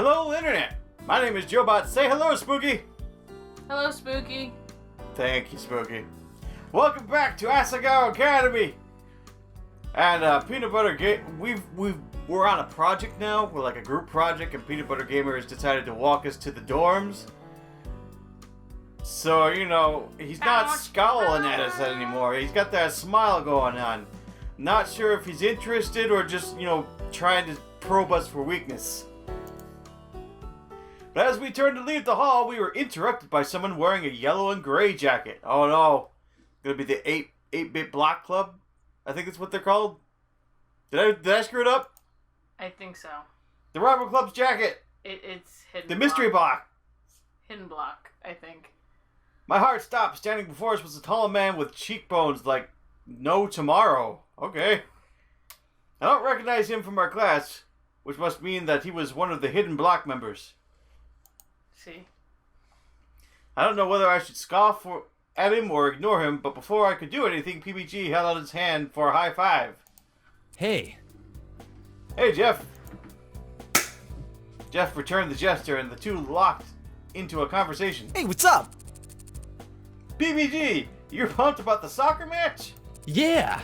Hello, Internet! My name is Joebot. Say hello, Spooky! Hello, Spooky. Thank you, Spooky. Welcome back to Asagao Academy! And Peanut Butter we're on a project now. We're like a group project, and Peanut Butter Gamer has decided to walk us to the dorms. So, you know, he's not scowling at us anymore. He's got that smile going on. Not sure if he's interested or just, you know, trying to probe us for weakness. But as we turned to leave the hall, we were interrupted by someone wearing a yellow and gray jacket. Oh no. Gonna be the 8-bit block club? I think that's what they're called. Did I screw it up? I think so. The Rival Club's jacket. It's hidden. The mystery block. Hidden block, I think. My heart stopped. Standing before us was a tall man with cheekbones like no tomorrow. Okay. I don't recognize him from our class, which must mean that he was one of the hidden block members. See? I don't know whether I should scoff at him or ignore him, but before I could do anything, PBG held out his hand for a high five. Hey. Hey, Jeff. Jeff returned the gesture, and the two locked into a conversation. Hey, what's up? PBG, you're pumped about the soccer match? Yeah.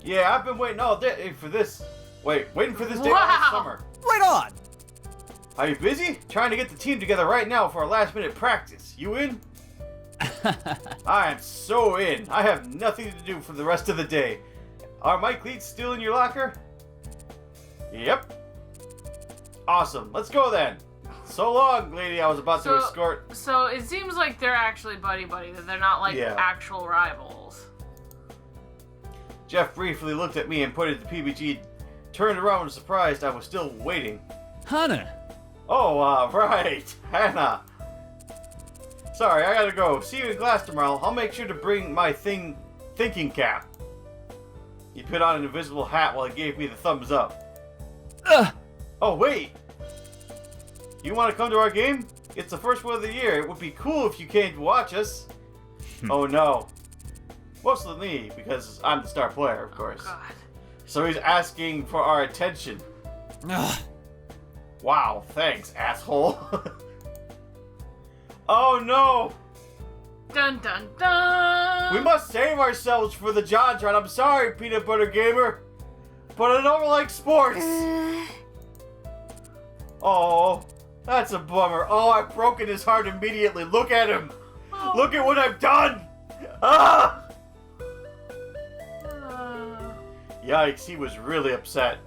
Yeah, I've been waiting all day for this. Waiting for this day all summer. Right on. Are you busy? Trying to get the team together right now for a last-minute practice. You in? I am so in. I have nothing to do for the rest of the day. Are my cleats still in your locker? Yep. Awesome. Let's go then. So long, lady. I was about to escort. So it seems like they're actually buddy-buddy, that they're not like actual rivals. Jeff briefly looked at me and pointed to PBG, turned around and surprised I was still waiting. Hannah. Oh, right. Hannah. Sorry, I gotta go. See you in class tomorrow. I'll make sure to bring my thinking cap. He put on an invisible hat while he gave me the thumbs up. Oh, wait. You want to come to our game? It's the first one of the year. It would be cool if you came to watch us. Oh, no. Mostly me, because I'm the star player, of course. Oh, God. So he's asking for our attention. Wow, thanks, asshole. Oh, no. Dun, dun, dun. We must save ourselves for the Jontron. I'm sorry, Peanut Butter Gamer, but I don't like sports. Oh, that's a bummer. Oh, I've broken his heart immediately. Look at him. Oh. Look at what I've done. Ah! Yikes, he was really upset.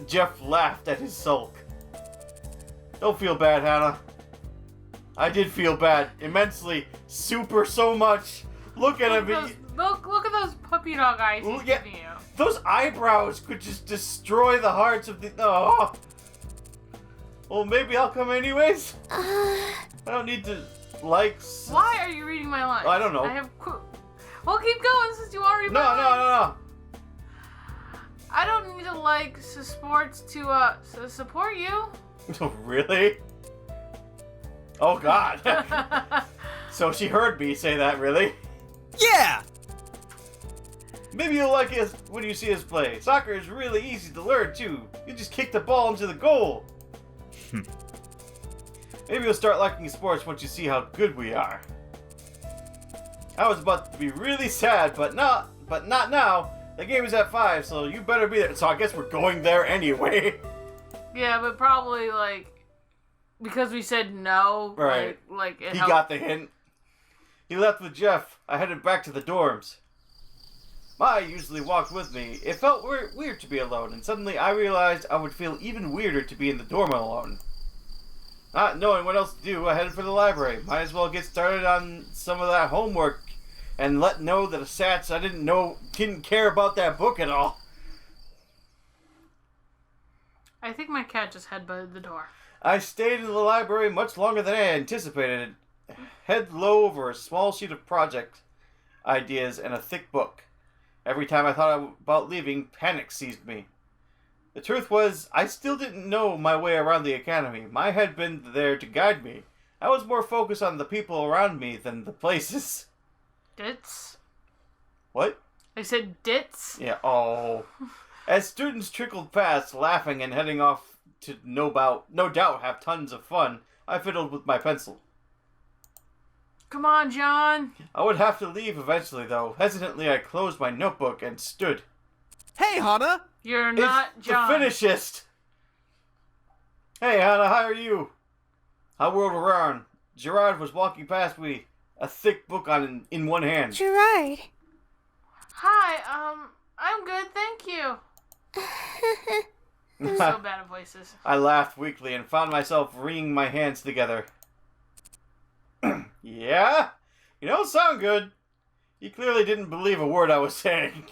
Jeff laughed at his sulk. Don't feel bad, Hannah. I did feel bad. Immensely. Super so much. Look at him. Look at those puppy dog eyes he's giving you. Those eyebrows could just destroy the hearts of the... Oh. Well, maybe I'll come anyways. I don't need to like... Why are you reading my lines? I don't know. I have... Well, keep going since you want to read my lines. No. I don't need to like sports to support you. Really? Oh, God. So she heard me say that, really? Yeah. Maybe you'll like it when you see us play. Soccer is really easy to learn, too. You just kick the ball into the goal. Maybe you'll start liking sports once you see how good we are. I was about to be really sad, but not now. The game is at 5, so you better be there. So I guess we're going there anyway. Yeah, but probably, like, because we said no. Right. Like it he helped. got the hint. He left with Jeff. I headed back to the dorms. Mai usually walked with me. It felt weird to be alone, and suddenly I realized I would feel even weirder to be in the dorm alone. Not knowing what else to do, I headed for the library. Might as well get started on some of that homework and let know that the Sats I didn't care about that book at all. I think my cat just headbutted the door. I stayed in the library much longer than I anticipated. Head low over a small sheet of project ideas and a thick book. Every time I thought about leaving, panic seized me. The truth was, I still didn't know my way around the academy. Mai had been there to guide me. I was more focused on the people around me than the places. Dits? What? I said dits? Yeah, oh. As students trickled past, laughing and heading off to no doubt have tons of fun, I fiddled with my pencil. Come on, John. I would have to leave eventually, though. Hesitantly, I closed my notebook and stood. Hey, Hana! You're not It's John. the finishist! Hey, Hannah, how are you? I whirled around. Gerard was walking past me, a thick book in one hand. Gerard. Hi, I'm good, thank you. I'm so bad at voices. I laughed weakly and found myself wringing my hands together. Yeah? You don't sound good. He clearly didn't believe a word I was saying.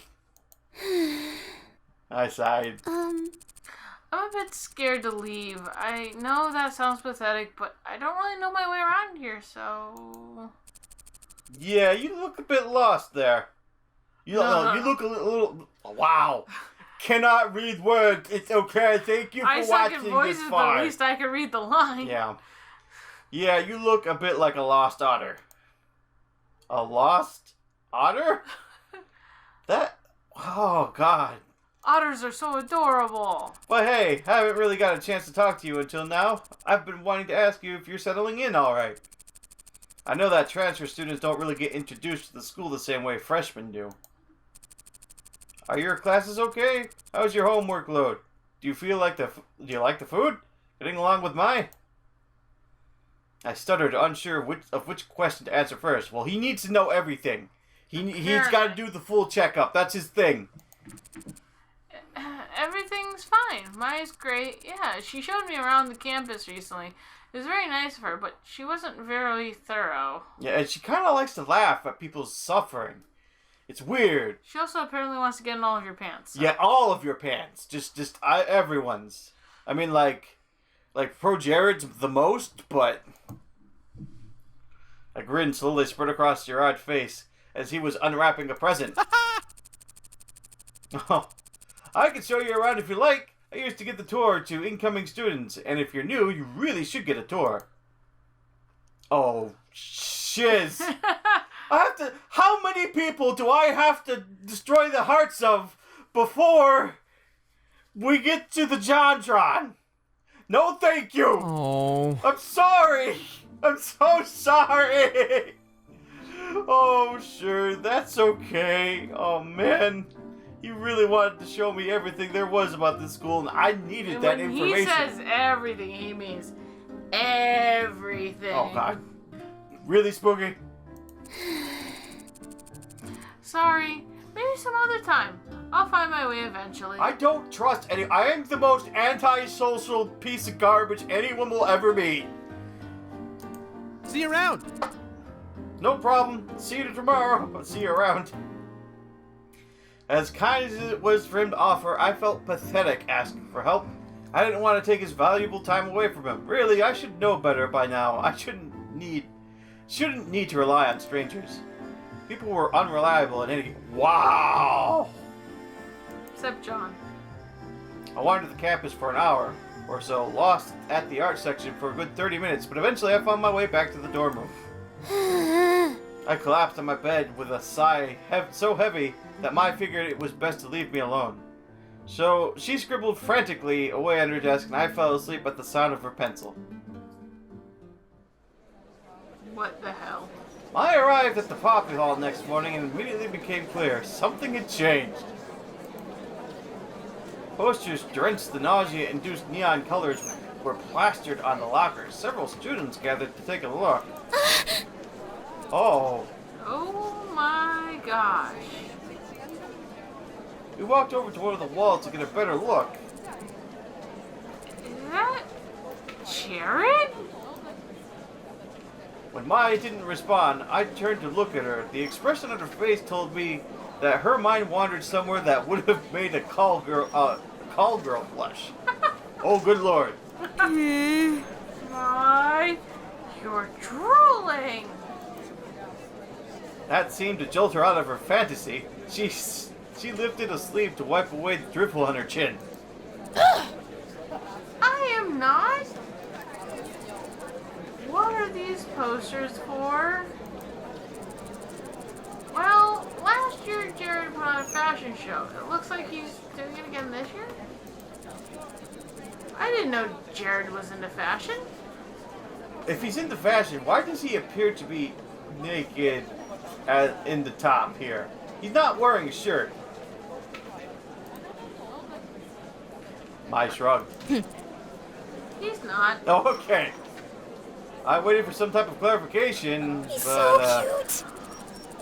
I sighed. I'm a bit scared to leave. I know that sounds pathetic, but I don't really know my way around here, so... Yeah, you look a bit lost there. You look a little... Wow. Cannot read words. It's okay. Thank you for I suck at watching voices, this but far. at least I can read the line. Yeah. Yeah, you look a bit like a lost otter. A lost otter? That... Oh, God. Otters are so adorable. But hey, haven't really got a chance to talk to you until now. I've been wanting to ask you if you're settling in alright. I know that transfer students don't really get introduced to the school the same way freshmen do. Are your classes okay? How's your homework load? Do you like the food? Getting along with mine? I stuttered, unsure of which question to answer first. Well, he needs to know everything. He's got to do the full checkup. That's his thing. Everything's fine. Maya's great. Yeah, she showed me around the campus recently. It was very nice of her, but she wasn't very thorough. Yeah, and she kind of likes to laugh at people's suffering. It's weird. She also apparently wants to get in all of your pants. So. Yeah, all of your pants. Just everyone's. I mean, like Pro Jared's the most, but... A grin slowly spread across Gerard's face as he was unwrapping a present. Oh, I can show you around if you like. I used to give the tour to incoming students, and if you're new, you really should get a tour. Oh, shiz. How many people do I have to destroy the hearts of before we get to the Jontron? No, thank you. Oh. I'm sorry. I'm so sorry. Oh, sure, that's okay. Oh, man. He really wanted to show me everything there was about this school, and I needed And that when information. he says everything, he means everything. Oh, God. Really, Spooky? Sorry. Maybe some other time. I'll find my way eventually. I don't trust any... I am the most antisocial piece of garbage anyone will ever meet. See you around. No problem. See you tomorrow. I'll see you around. As kind as it was for him to offer, I felt pathetic asking for help. I didn't want to take his valuable time away from him. Really, I should know better by now. I shouldn't need to rely on strangers. People were unreliable and any... Wow! Except John. I wandered the campus for an hour or so, lost at the art section for a good 30 minutes, but eventually I found my way back to the dorm room. I collapsed on my bed with a sigh so heavy that Mai figured it was best to leave me alone. So she scribbled frantically away on her desk, and I fell asleep at the sound of her pencil. What the hell? I arrived at the Poppy Hall next morning and immediately became clear. Something had changed. Posters drenched the nausea-induced neon colors were plastered on the lockers. Several students gathered to take a look. Oh. Oh my gosh. We walked over to one of the walls to get a better look. Is that Jared? When Maya didn't respond, I turned to look at her. The expression on her face told me that her mind wandered somewhere that would have made a call girl blush. Oh, good lord. My, you're drooling. That seemed to jolt her out of her fantasy. She lifted a sleeve to wipe away the dribble on her chin. I am not. What are these posters for? Well, last year Jared put on a fashion show. It looks like he's doing it again this year. I didn't know Jared was into fashion. If he's into fashion, why does he appear to be naked in the top here? He's not wearing a shirt. My shrug. He's not. Oh, okay. I waited for some type of clarification, He's but so cute.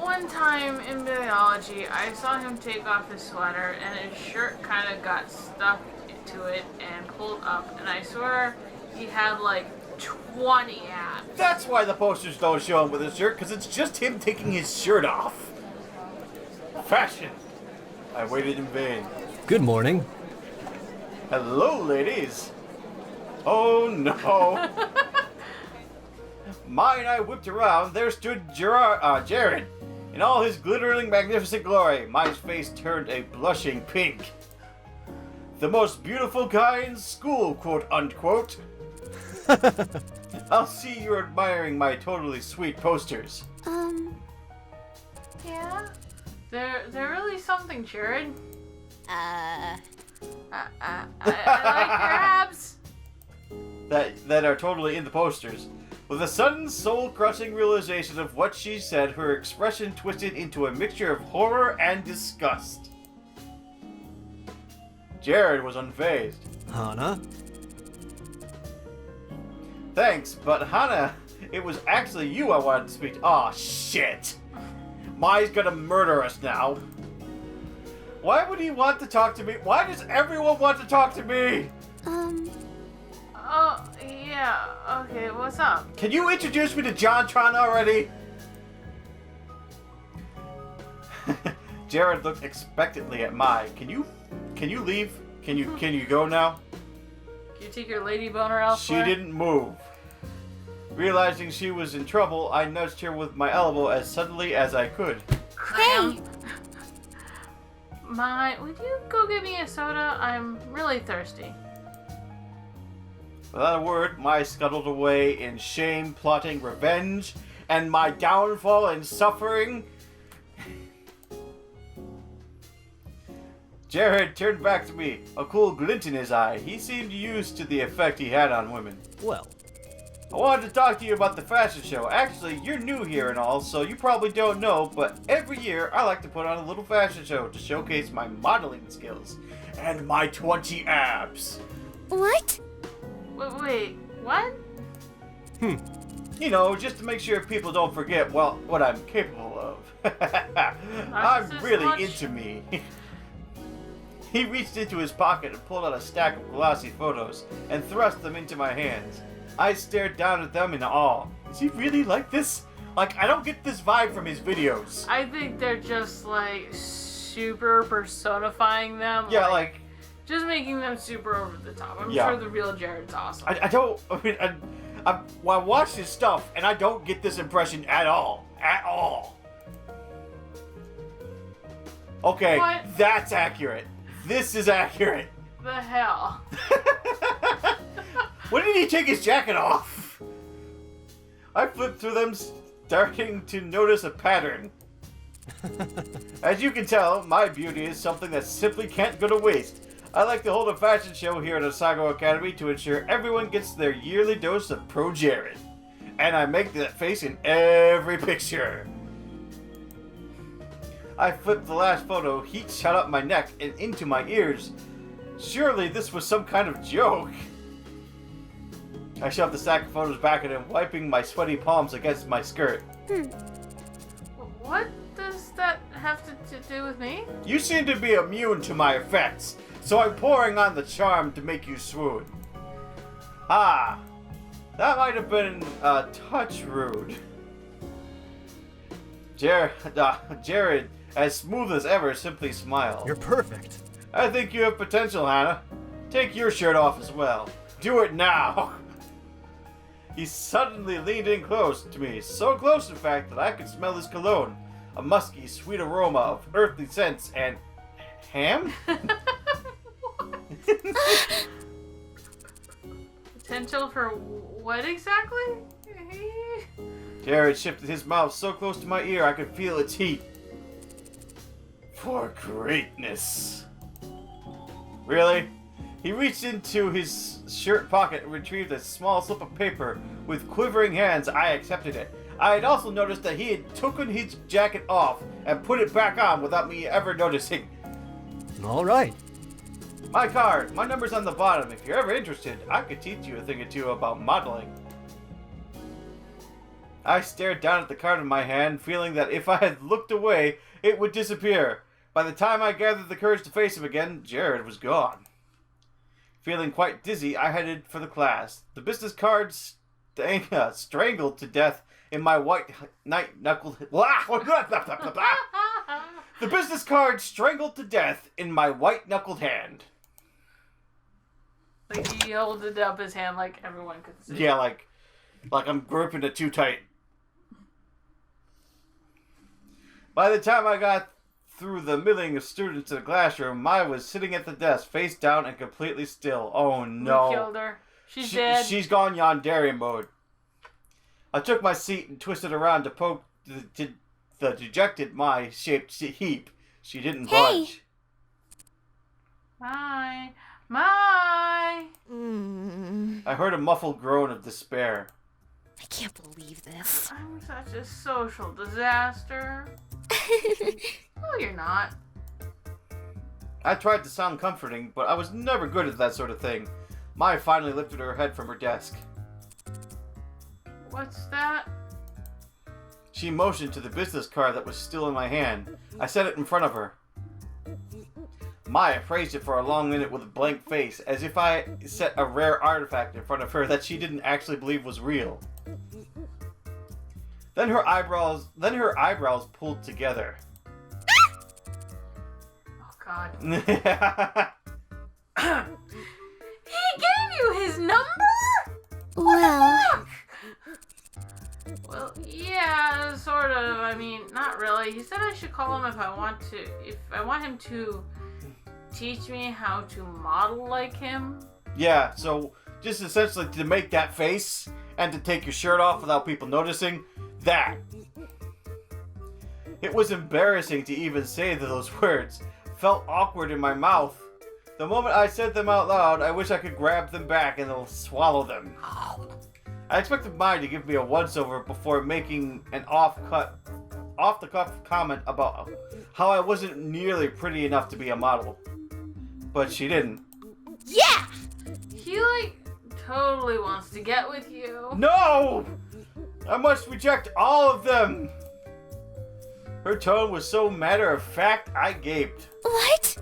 One time in biology, I saw him take off his sweater and his shirt kind of got stuck to it and pulled up, and I swear he had like 20 abs. that's why the posters don't show him with his shirt, because it's just him taking his shirt off. Fashion. I waited in vain. Good morning. Hello, ladies. Oh, no. Mine, I whipped around. There stood Jared. In all his glittering, magnificent glory, my face turned a blushing pink. The most beautiful guy in school, quote unquote. I'll see you're admiring my totally sweet posters. Yeah? They're really something, Jared. I like your abs. That are totally in the posters. With a sudden, soul-crushing realization of what she said, her expression twisted into a mixture of horror and disgust. Jared was unfazed. Hana? Thanks, but Hana, it was actually you I wanted to speak to. Aw, shit! Mai's gonna murder us now. Why would he want to talk to me? Why does everyone want to talk to me? Oh, yeah. Okay, what's up? Can you introduce me to Jontron already? Jared looked expectantly at Mai. Can you leave? Can you go now? Can you take your lady boner elsewhere? She didn't move. Realizing she was in trouble, I nudged her with my elbow as suddenly as I could. Hey! Would you go get me a soda? I'm really thirsty. Without a word, Mai scuttled away in shame, plotting revenge, and my downfall and suffering. Jared turned back to me, a cool glint in his eye. He seemed used to the effect he had on women. Well, I wanted to talk to you about the fashion show. Actually, you're new here and all, so you probably don't know, but every year I like to put on a little fashion show to showcase my modeling skills and my 20 abs. What? Wait, what? You know, just to make sure people don't forget, well, what I'm capable of. I'm Narcissist really much? into me. He reached into his pocket and pulled out a stack of glossy photos and thrust them into my hands. I stared down at them in awe. Is he really like this? Like, I don't get this vibe from his videos. I think they're just like super personifying them. Yeah, like just making them super over the top. I'm Yeah. sure the real Jared's awesome. I watch his stuff and I don't get this impression at all. At all. Okay, What? that's accurate. This is accurate. The hell? When did he take his jacket off? I flipped through them, starting to notice a pattern. As you can tell, my beauty is something that simply can't go to waste. I like to hold a fashion show here at Asagao Academy to ensure everyone gets their yearly dose of Pro Jared. And I make that face in every picture. I flipped the last photo, heat shot up my neck and into my ears. Surely this was some kind of joke. I shoved the stack of photos back at him, wiping my sweaty palms against my skirt. What does that have to do with me? You seem to be immune to my effects, so I'm pouring on the charm to make you swoon. Ah, that might have been a touch rude. Jared, as smooth as ever, simply smiled. you're perfect. I think you have potential, Hannah. Take your shirt off as well. Do it now. He suddenly leaned in close to me, so close in fact that I could smell his cologne, a musky, sweet aroma of earthly scents and ham? Potential for what exactly? Jared shifted his mouth so close to my ear I could feel its heat. For greatness. Really? He reached into his shirt pocket and retrieved a small slip of paper. With quivering hands, I accepted it. I had also noticed that he had taken his jacket off and put it back on without me ever noticing. All right. My card. My number's on the bottom. If you're ever interested, I could teach you a thing or two about modeling. I stared down at the card in my hand, feeling that if I had looked away, it would disappear. By the time I gathered the courage to face him again, Jared was gone. Feeling quite dizzy, I headed for the class. The business card strangled to death in my white knuckled... The business card strangled to death in my white-knuckled hand. Like he holds it up his hand like everyone could see. Yeah, like I'm gripping it too tight. By the time I got through the milling of students in the classroom, I was sitting at the desk, face down and completely still. Oh no. We killed her. She's dead. She's gone Yandere mode. I took my seat and twisted around to poke the dejected shaped heap. She didn't budge. My. I I heard a muffled groan of despair. can't believe this. I'm such a social disaster. No, you're not. I tried to sound comforting, but I was never good at that sort of thing. Mai finally lifted her head from her desk. What's that? She motioned to the business card that was still in my hand. I set it in front of her. Mai appraised it for a long minute with a blank face, as if I set a rare artifact in front of her that she didn't actually believe was real. Then her eyebrows pulled together. Oh God. I He gave you his number? Well, Well, yeah, sort of. I mean, not really. He said I should call him if I want him to teach me how to model like him. Yeah, so just essentially to make that face and to take your shirt off without people noticing, that. It was embarrassing to even say those words. Felt awkward in my mouth. The moment I said them out loud, I wish I could grab them back and swallow them. I expected Mai to give me a once-over before making an off-the-cuff comment about how I wasn't nearly pretty enough to be a model. But she didn't. yeah! He, totally wants to get with you. No! I must reject all of them! Her tone was so matter-of-fact, I gaped. What?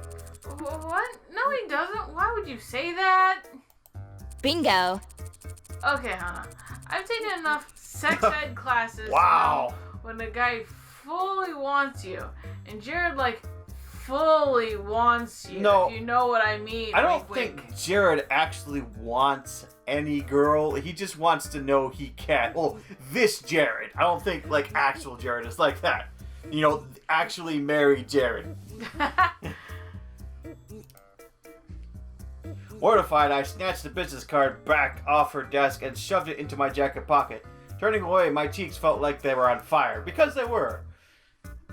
What? No, he doesn't. Why would you say that? Bingo. Okay, Hannah. I've taken enough sex ed classes Wow. to know when a guy fully wants you. And Jared, fully wants you. No. If you know what I mean. I don't Wink, think Jared actually wants any girl. He just wants to know he can. Well, this Jared. I don't think, actual Jared is like that. You know, actually married Jared. wink. Mortified, I snatched the business card back off her desk and shoved it into my jacket pocket. Turning away, my cheeks felt like they were on fire, because they were.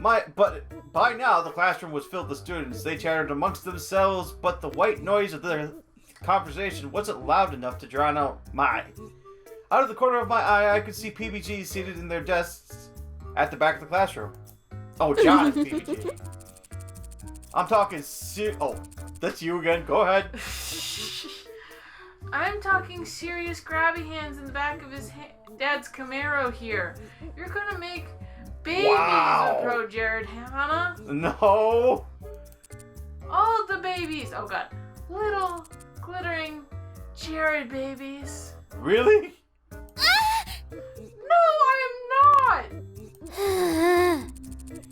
But by now, the classroom was filled with students. They chattered amongst themselves, but the white noise of their conversation wasn't loud enough to drown out Mai. Out of the corner of my eye, I could see PBG seated in their desks at the back of the classroom. Oh, John is PBG. I'm talking oh, that's you again. Go ahead. I'm talking serious grabby hands in the back of his dad's Camaro here. You're gonna make babies Wow. of Pro Jared, Hannah. No. All the babies. Oh God. Little glittering Jared babies. Really? No, I am not.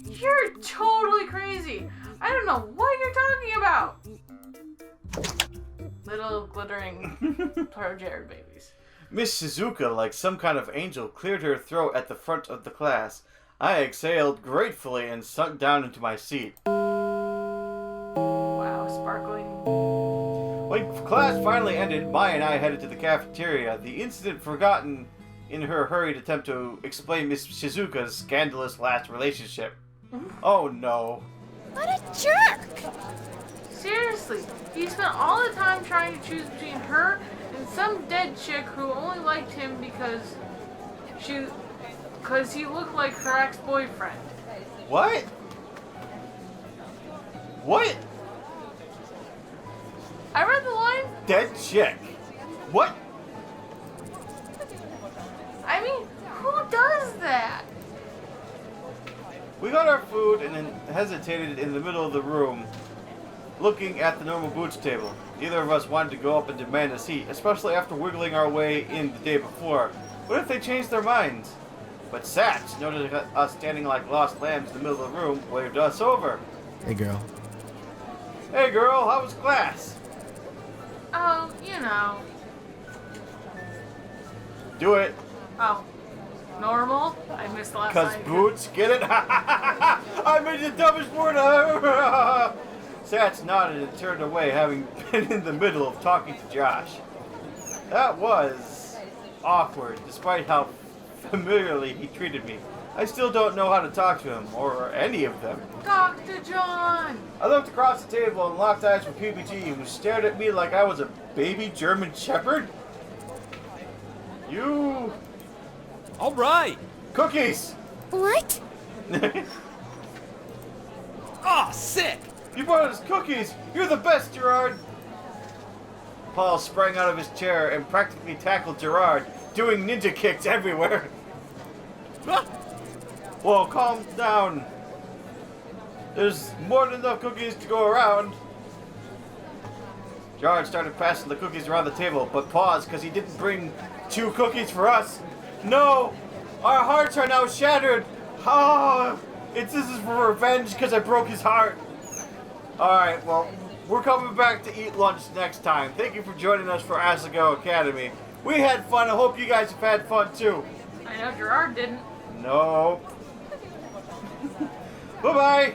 You're totally crazy. I don't know what you're talking about. Little glittering Pro Jared babies. Miss Shizuka, like some kind of angel, cleared her throat at the front of the class. I exhaled gratefully and sunk down into my seat. Wow, sparkling. When class finally ended, Mai and I headed to the cafeteria, the incident forgotten in her hurried attempt to explain Miss Shizuka's scandalous last relationship. Oh no. What a jerk! Seriously, he spent all the time trying to choose between her and some dead chick who only liked him because he looked like her ex-boyfriend. What? What? I read the line. Dead chick. What? I mean, who does that? We got our food and then hesitated in the middle of the room, looking at the normal boots table. Neither of us wanted to go up and demand a seat, especially after wiggling our way in the day before. What if they changed their minds? But Satch noticed us standing like lost lambs in the middle of the room, waved us over. Hey, girl. Hey girl, how was class? Oh, you know. Do it. Oh, normal? I missed the last Cause line. boots, get it? I made the dumbest word ever! Satch nodded and turned away, having been in the middle of talking to Josh. That was awkward, despite how familiarly he treated me. I still don't know how to talk to him, or any of them. Dr. John! I looked across the table and locked eyes with PBT, who stared at me like I was a baby German shepherd. You... All right. Cookies! What? Oh, sick. You brought us cookies! You're the best, Gerard! Paul sprang out of his chair and practically tackled Gerard, doing ninja kicks everywhere. Ah, Whoa, calm down. There's more than enough cookies to go around. Gerard started passing the cookies around the table, but paused because he didn't bring 2 cookies for us. No! Our hearts are now shattered! Oh, this is for revenge because I broke his heart. Alright, well, we're coming back to eat lunch next time. Thank you for joining us for Asagao Academy. We had fun. I hope you guys have had fun too. I know Gerard didn't. No. Bye-bye.